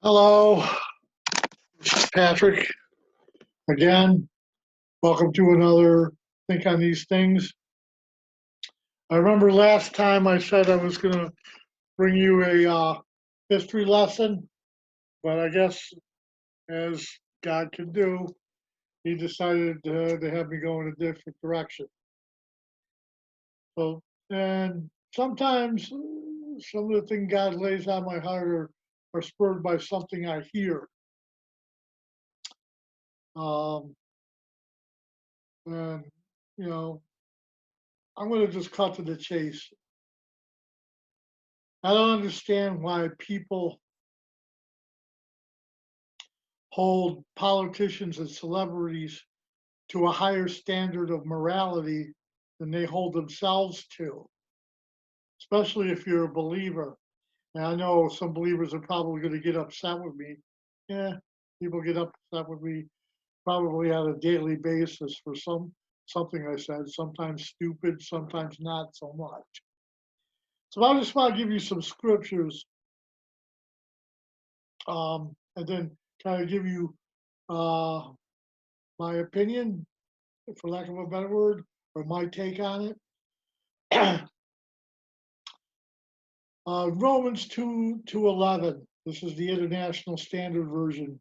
Hello, this is Patrick again. Welcome to another Think on These Things. I remember last time I said I was going to bring you a history lesson, but I guess as God can do, He decided to have me go in a different direction. So, and sometimes some of the things God lays on my heart are spurred by something I hear. Um, and, you know, I'm going to just cut to the chase. I don't understand why people hold politicians and celebrities to a higher standard of morality than they hold themselves to, especially if you're a believer. And I know some believers are probably going to get upset with me. Yeah, people get upset with me probably on a daily basis for something I said, sometimes stupid, sometimes not so much. So I just want to give you some scriptures and then kind of give you uh, my opinion, for lack of a better word, or my take on it. Romans 2 to 11, this is the International Standard Version,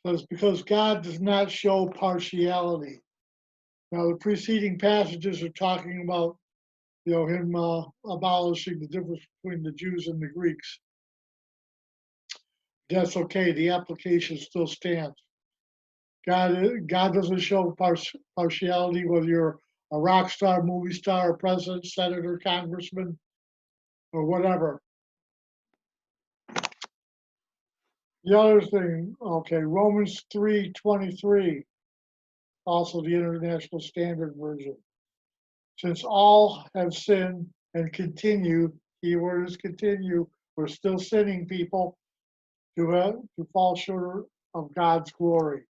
says, because God does not show partiality. Now, the preceding passages are talking about, him abolishing the difference between the Jews and the Greeks. That's okay. The application still stands. God doesn't show partiality whether you're a rock star, movie star, a president, senator, congressman, or whatever. The other thing, okay, Romans 3:23, also the International Standard Version. Since all have sinned and continue, keyword is continue, we're still sinning, people, to fall short of God's glory.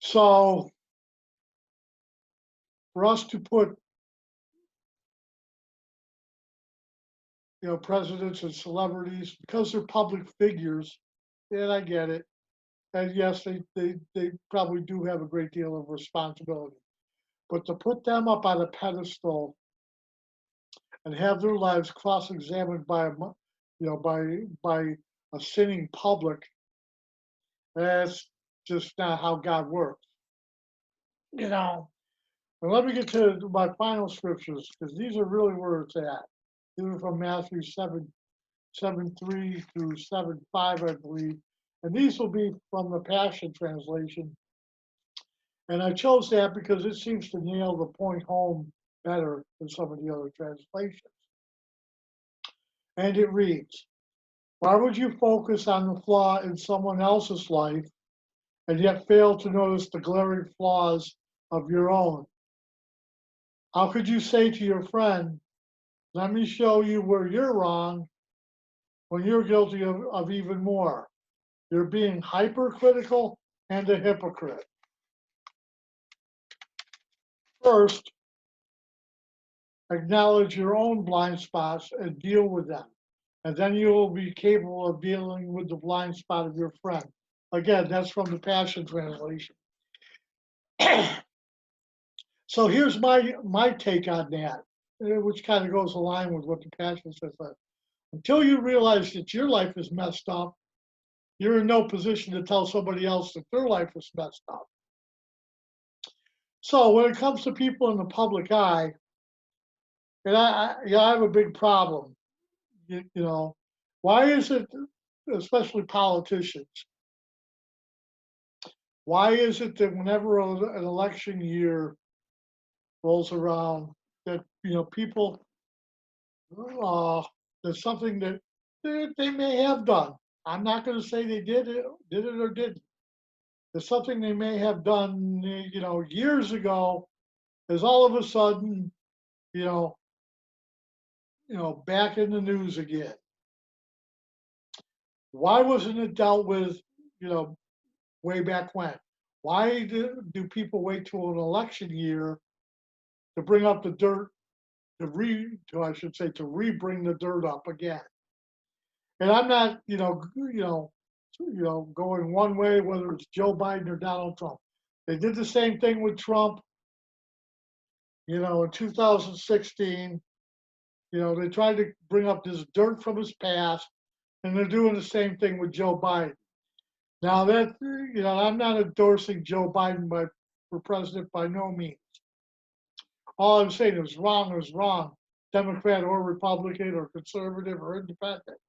So for us to put, presidents and celebrities, because they're public figures, and I get it, and yes, they probably do have a great deal of responsibility. But to put them up on a pedestal and have their lives cross-examined by a sinning public, that's just not how God works. You know. And let me get to my final scriptures because these are really where it's at. These are from Matthew 7:3 through 7:5, I believe. And these will be from the Passion Translation. And I chose that because it seems to nail the point home better than some of the other translations. And it reads, why would you focus on the flaw in someone else's life and yet fail to notice the glaring flaws of your own? How could you say to your friend, let me show you where you're wrong when you're guilty of even more? You're being hypercritical and a hypocrite. First, acknowledge your own blind spots and deal with them. And then you will be capable of dealing with the blind spot of your friend. Again, that's from the Passion Translation. So here's my take on that, which kind of goes along with what the Passion says. Until you realize that your life is messed up, you're in no position to tell somebody else that their life is messed up. So when it comes to people in the public eye, and I have a big problem. Why is it, especially politicians, why is it that whenever an election year rolls around, that people, uh, there's something that they may have done. I'm not going to say they did it or didn't. There's something they may have done, years ago, is all of a sudden, you know, back in the news again. Why wasn't it dealt with, you know, way back when? Why do people wait till an election year to bring up the dirt I should say, to re-bring the dirt up again. And I'm not, going one way, whether it's Joe Biden or Donald Trump. They did the same thing with Trump, in 2016. They tried to bring up this dirt from his past, and they're doing the same thing with Joe Biden. Now I'm not endorsing Joe Biden for president by no means. All I'm saying is wrong, Democrat or Republican or conservative or independent.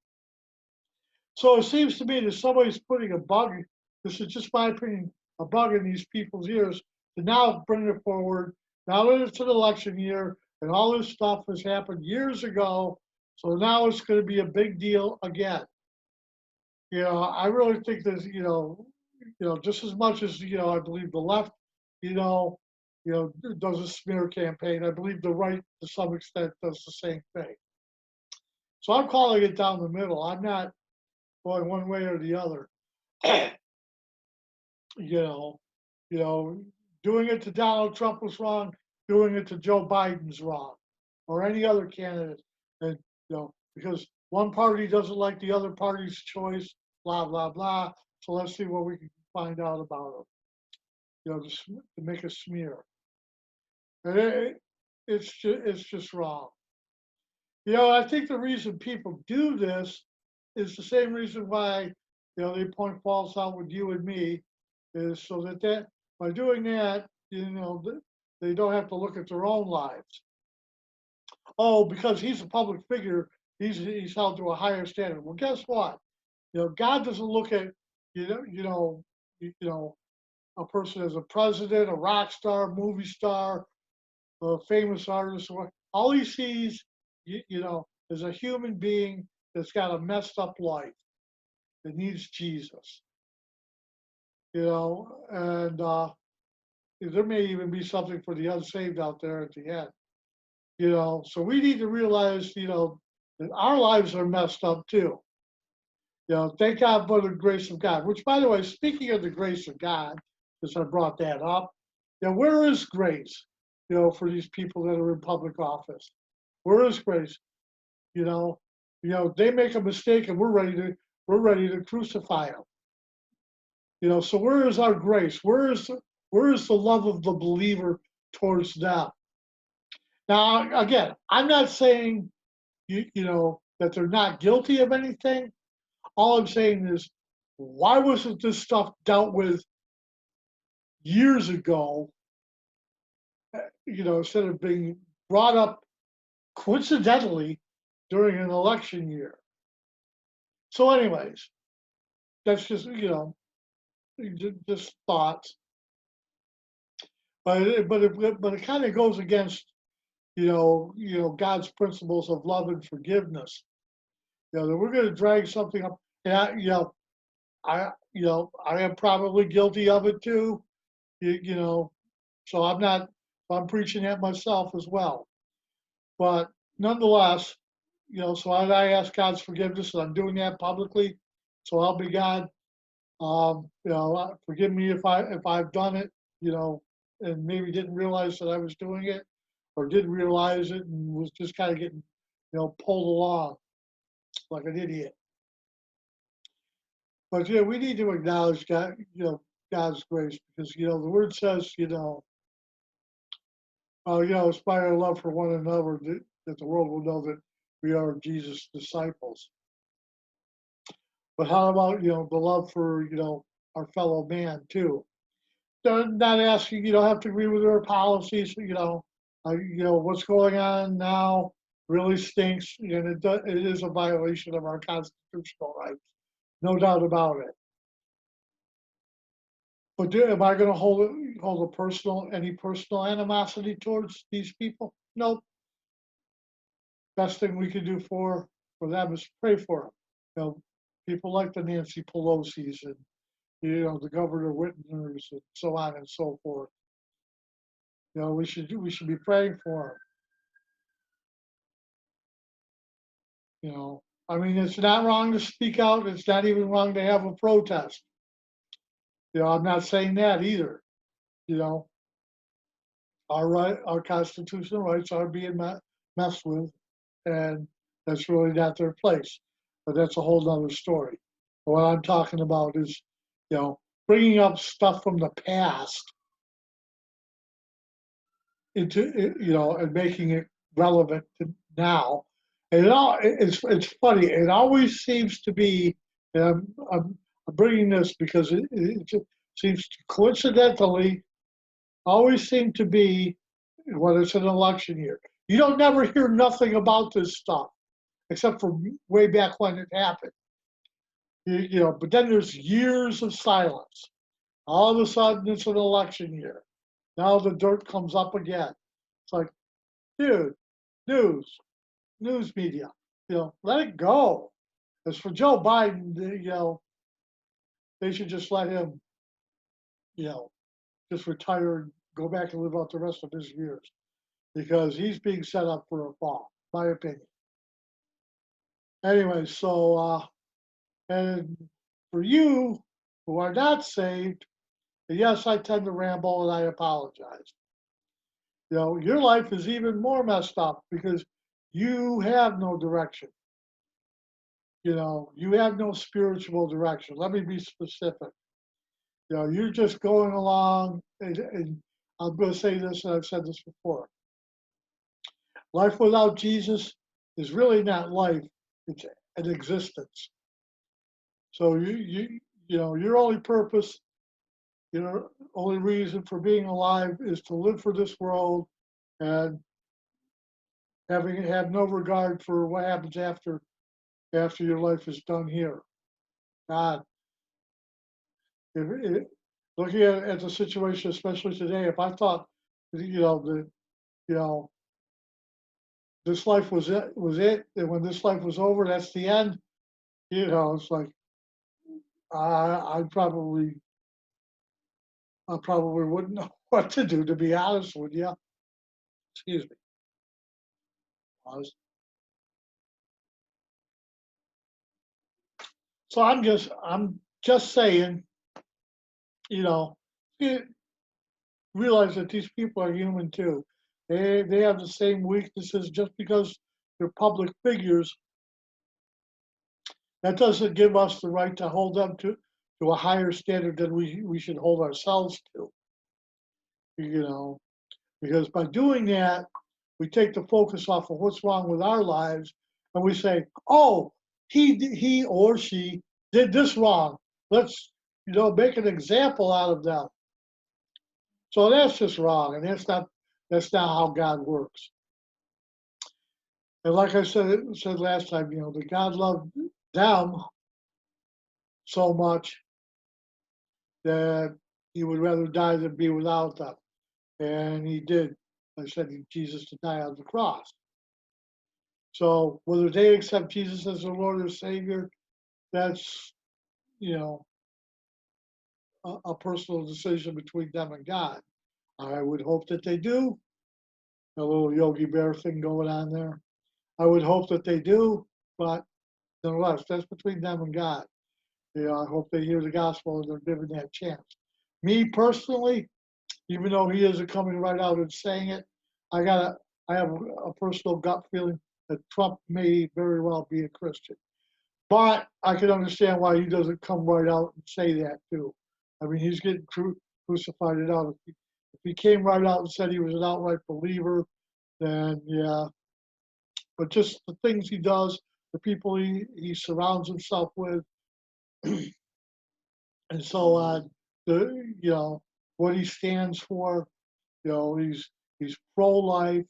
So it seems to me that somebody's putting a bug, this is just my opinion, a bug in these people's ears to now bring it forward. Now that it's an election year and all this stuff has happened years ago, so now it's going to be a big deal again. I really think that, just as much as, I believe the left, does a smear campaign, I believe the right to some extent does the same thing. So I'm calling it down the middle. I'm not going one way or the other. Doing it to Donald Trump was wrong. Doing it to Joe Biden's wrong, or any other candidate. And because one party doesn't like the other party's choice, blah blah blah. So let's see what we can find out about them. To make a smear. And it's just wrong. I think the reason people do this is the same reason why, they point faults out with you and me, is so that by doing that, they don't have to look at their own lives. Oh, because he's a public figure, he's held to a higher standard. Well, guess what? God doesn't look at a person as a president, a rock star, movie star, a famous artist. All he sees, is a human being that's got a messed up life that needs Jesus. And there may even be something for the unsaved out there at the end. So we need to realize, that our lives are messed up too. Thank God for the grace of God. Which, by the way, speaking of the grace of God, because I brought that up, where is grace? For these people that are in public office, where is grace? They make a mistake and we're ready to crucify them. So where is our grace? Where is the love of the believer towards them? Now, again, I'm not saying that they're not guilty of anything. All I'm saying is, why wasn't this stuff dealt with years ago? Instead of being brought up coincidentally during an election year. So, anyways, that's just just thoughts. But it kind of goes against God's principles of love and forgiveness. That we're going to drag something up, and I am probably guilty of it too. So I'm preaching at myself as well. But nonetheless, so I ask God's forgiveness, and I'm doing that publicly. So help me God. Forgive me if I've done it, and maybe didn't realize that I was doing it, or didn't realize it and was just kind of getting, pulled along like an idiot. But we need to acknowledge God, God's grace, because the word says, it's by our love for one another that the world will know that we are Jesus' disciples. But how about, the love for, our fellow man too? Not asking, you don't have to agree with their policies, what's going on now really stinks, and it is a violation of our constitutional rights, no doubt about it. But am I going to hold any personal animosity towards these people? Nope. Best thing we can do for them is pray for them. People like the Nancy Pelosi's and the Governor Whitmers and so on and so forth. We should be praying for them. I mean, it's not wrong to speak out. It's not even wrong to have a protest. I'm not saying that either. Our constitutional rights are being messed with, and that's really not their place. But that's a whole nother story. What I'm talking about is, bringing up stuff from the past into, and making it relevant to now. And it's funny. It always seems to be, and I'm bringing this because it seems to coincidentally always seem to be when it's an election year. You don't never hear nothing about this stuff except for way back when it happened. But then there's years of silence. All of a sudden, it's an election year. Now the dirt comes up again. It's like, dude, news media, let it go. As for Joe Biden, they should just let him, just retire and go back and live out the rest of his years because he's being set up for a fall, my opinion. Anyway, so, and for you who are not saved, yes, I tend to ramble and I apologize. Your life is even more messed up because you have no direction. You have no spiritual direction. Let me be specific. You're just going along, and I'm going to say this, and I've said this before. Life without Jesus is really not life; it's an existence. So your only purpose, only reason for being alive is to live for this world, and have no regard for what happens after your life is done here. God, looking at the situation, especially today, if I thought, that this life was it, and when this life was over, that's the end. It's like I probably wouldn't know what to do, to be honest with you. Excuse me. Pause. So I'm just saying, you know, realize that these people are human too. They have the same weaknesses. Just because they're public figures, that doesn't give us the right to hold them to a higher standard than we should hold ourselves to. Because by doing that, we take the focus off of what's wrong with our lives, and we say, "Oh, he or she did this wrong. Let's make an example out of them." So that's just wrong, and that's not how God works. And like I said last time, that God loved them so much that He would rather die than be without them, and He did. I said Jesus to die on the cross. So whether they accept Jesus as their Lord or Savior, that's a personal decision between them and God. I would hope that they do. A little Yogi Bear thing going on there. I would hope that they do, but nonetheless, that's between them and God. I hope they hear the gospel and they're given that chance. Me personally, even though he isn't coming right out and saying it, I have a personal gut feeling that Trump may very well be a Christian. But I can understand why he doesn't come right out and say that too. I mean, he's getting crucified it out. If he came right out and said he was an outright believer, then yeah. But just the things he does, the people he surrounds himself with, and so on, what he stands for, he's pro-life,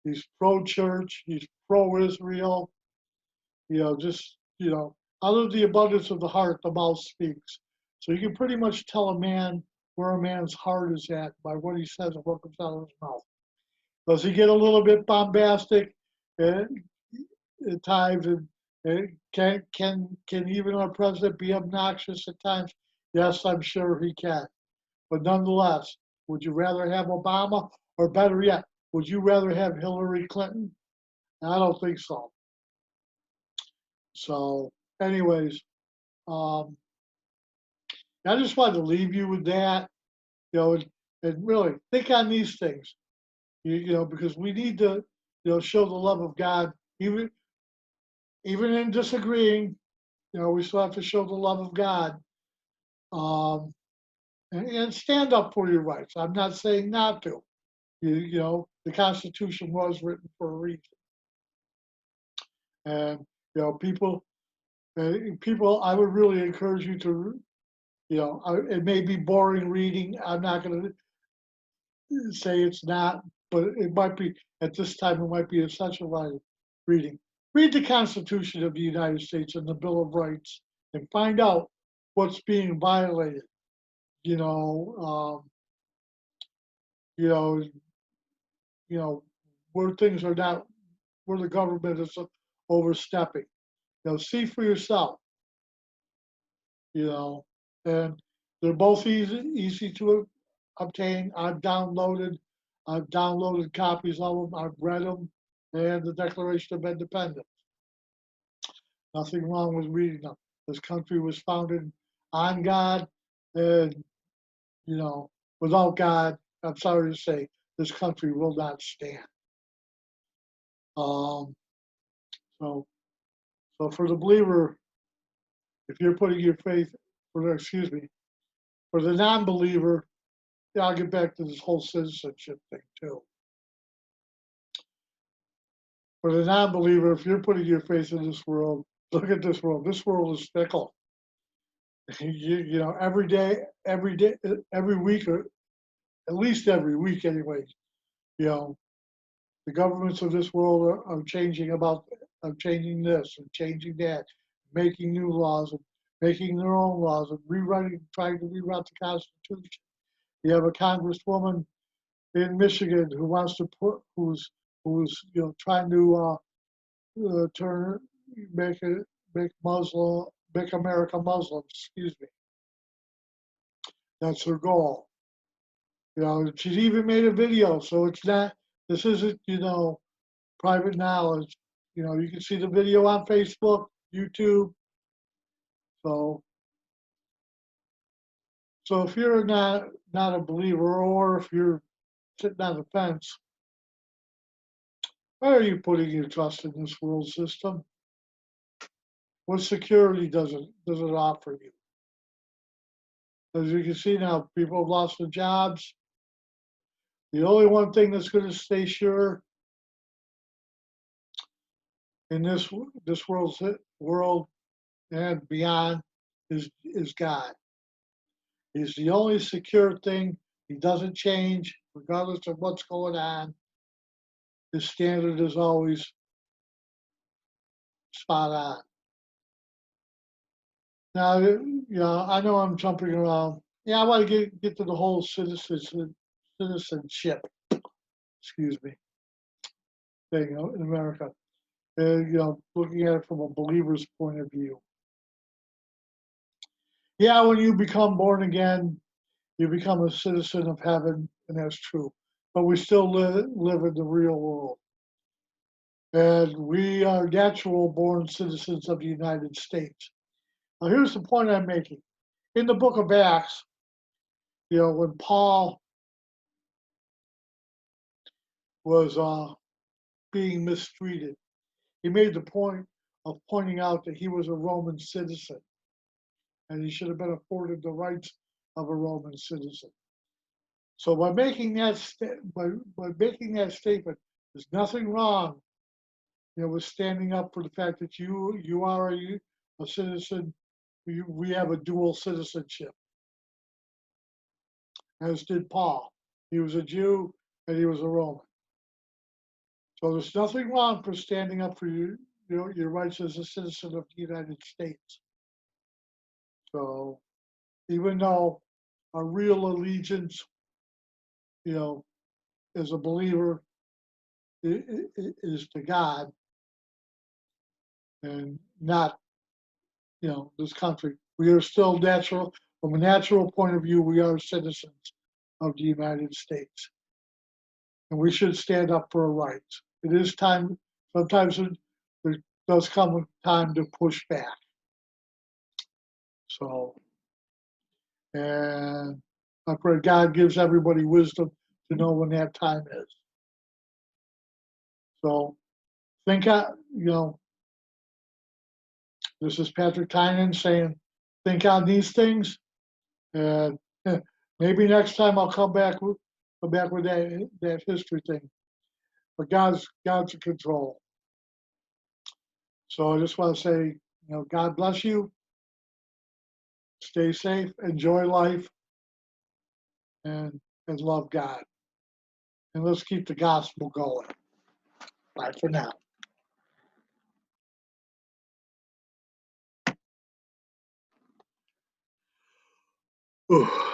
he's pro-church, he's pro-Israel, out of the abundance of the heart, the mouth speaks. So you can pretty much tell a man where a man's heart is at by what he says and what comes out of his mouth. Does he get a little bit bombastic at times? And can even our president be obnoxious at times? Yes, I'm sure he can. But nonetheless, would you rather have Obama, or better yet, would you rather have Hillary Clinton? I don't think so. So, anyways, I just wanted to leave you with that, and really think on these things, because we need to show the love of God, even in disagreeing. We still have to show the love of God, um, and stand up for your rights. I'm not saying not to. The Constitution was written for a reason, and people, I would really encourage you to, it may be boring reading. I'm not going to say it's not, but it might be at this time. It might be essential reading. Read the Constitution of the United States and the Bill of Rights, and find out what's being violated. You know, you know, where things are not, where the government is overstepping. See for yourself. And they're both easy to obtain. I've downloaded copies of them. I've read them, and the Declaration of Independence. Nothing wrong with reading them. This country was founded on God, and without God, I'm sorry to say, this country will not stand. Um, so, so for the believer, if you're putting your faith, for the non-believer, I'll get back to this whole citizenship thing too. For the non-believer, if you're putting your faith in this world, look at this world. This world is fickle. Every day, every week, or at least every week anyway, the governments of this world are changing changing this and changing that, making new laws and making their own laws and trying to rewrite the Constitution. You have a congresswoman in Michigan who wants to who's trying to make America Muslim. Excuse me. That's her goal. She's even made a video, so it's not. This isn't private knowledge. You can see the video on Facebook, YouTube. So if you're not a believer, or if you're sitting on the fence, why are you putting your trust in this world system? What security does it offer you? As you can see now, people have lost their jobs. The only one thing that's going to stay sure in this world and beyond is God. He's the only secure thing. He doesn't change regardless of what's going on. His standard is always spot on. Now, I know I'm jumping around. Yeah, I want to get to the whole citizenship, excuse me, thing in America. And, looking at it from a believer's point of view. Yeah, when you become born again, you become a citizen of heaven, and that's true. But we still live in the real world. And we are natural born citizens of the United States. Now, here's the point I'm making. In the book of Acts, when Paul was being mistreated, he made the point of pointing out that he was a Roman citizen and he should have been afforded the rights of a Roman citizen. So by making that statement, there's nothing wrong, with standing up for the fact that you are a citizen. We have a dual citizenship, as did Paul. He was a Jew and he was a Roman. So there's nothing wrong for standing up for your rights as a citizen of the United States. So even though our real allegiance, as a believer, is to God and not, this country, we are still natural. From a natural point of view, we are citizens of the United States. And we should stand up for our rights. It is time, sometimes there does come a time to push back. So, and I pray God gives everybody wisdom to know when that time is. So think, this is Patrick Tynan saying, think on these things, and maybe next time I'll come back with that history thing. But God's in control. So I just want to say, God bless you. Stay safe, enjoy life, and love God. And let's keep the gospel going. Bye for now. Ooh.